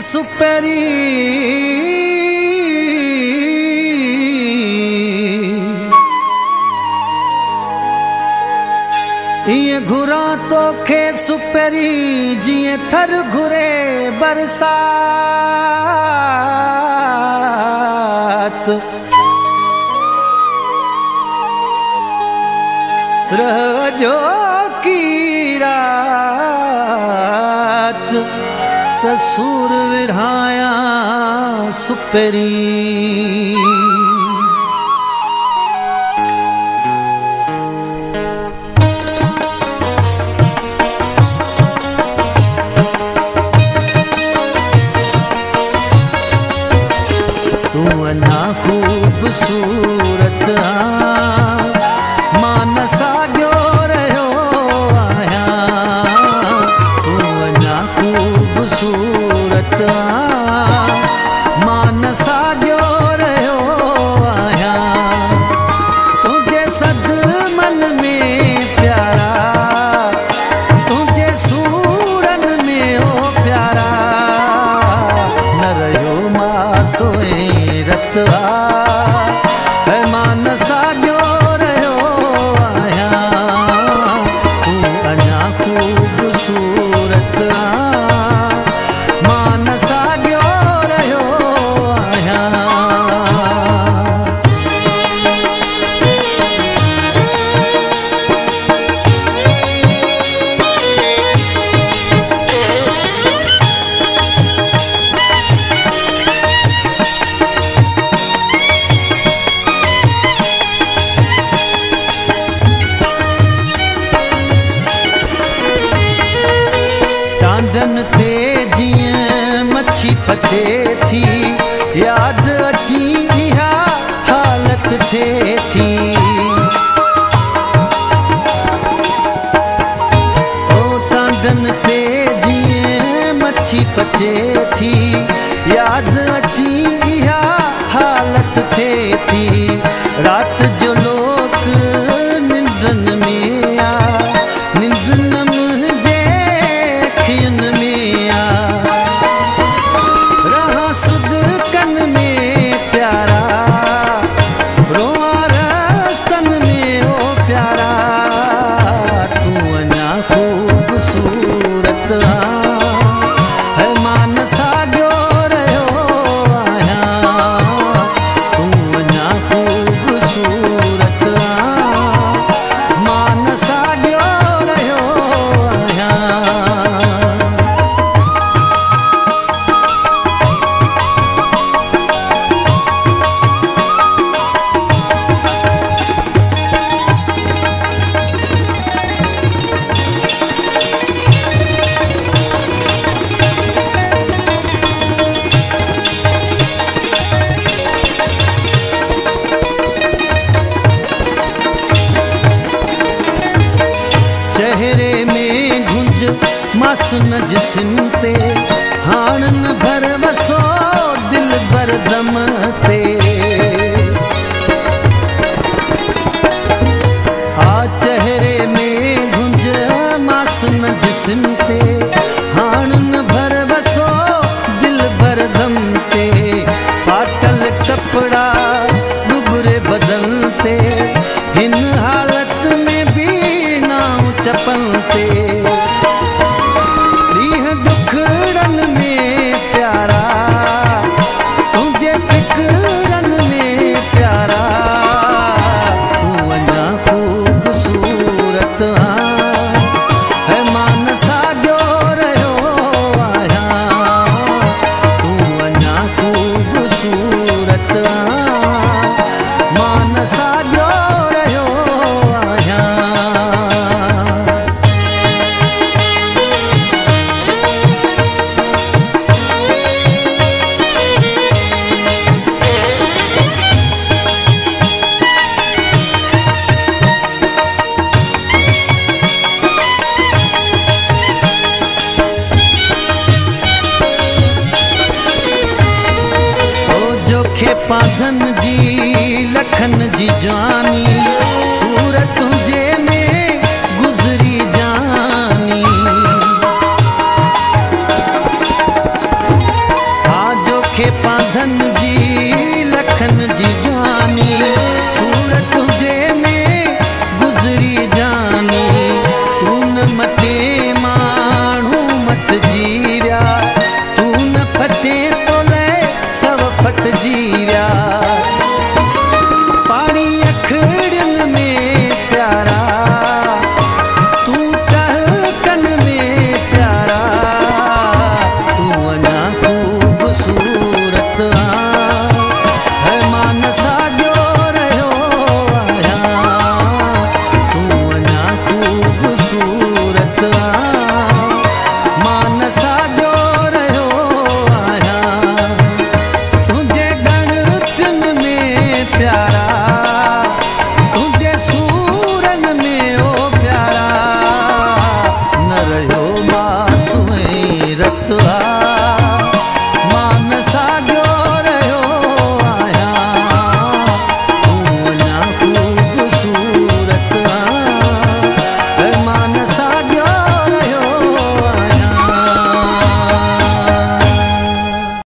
सुपेरी इए घुरा तोखे सुपेरी जिए थर घुरे बरसात रहो की रात तसूर विरहाया सुपेरी तू अना खूबसूरत मान साॻियो रहियो आहियां तू अना खूबसूरत मान साॻियो रहियो आहियां तुंहिंजे सदमन में प्यारा तुंहिंजे सूरन में ओ प्यारा न रहियो मां सोए रत मान साॻियो रहियो आहियां तू अञा खूबसूरत मान साॻियो रहियो आहियां टांडन ते जीअं मच्छी फचे थी याद अची इहा हालत थिए थी ओ टांडन ते जीअं मच्छी फचे थी याद अची इहा हालत थिए थी रात जो लोक निंडन में आ निंड न मुंहिंजे अखियुनि में आ रहा सुदकन में प्यारा रोआ रस्तन में ओ प्यारा तू अञा खूबसूरत है मान साॻियो रहियो आहियां तू अञा खूबसूरत मान साॻियो रहियो आहियां चेहरे में घुंज मस न जिस्म ते हाण न भर वसो दिल बरदम ते आ चेहरे में घुंज मस न जिस्म ते हाण न भर वसो दिल बरदम ते पाटल कपड़ा डुबरे बदन ते हिन हालत में भी चपल ते रीह दुखड़न में प्यारा तुंहिंजे फिक्रन में प्यारा तू अञा खूबसूरत है मान साॻियो रहियो आहियां तू अञा खूबसूरत मान साॻियो रहियो आहियां पाधन जी लखन जी जान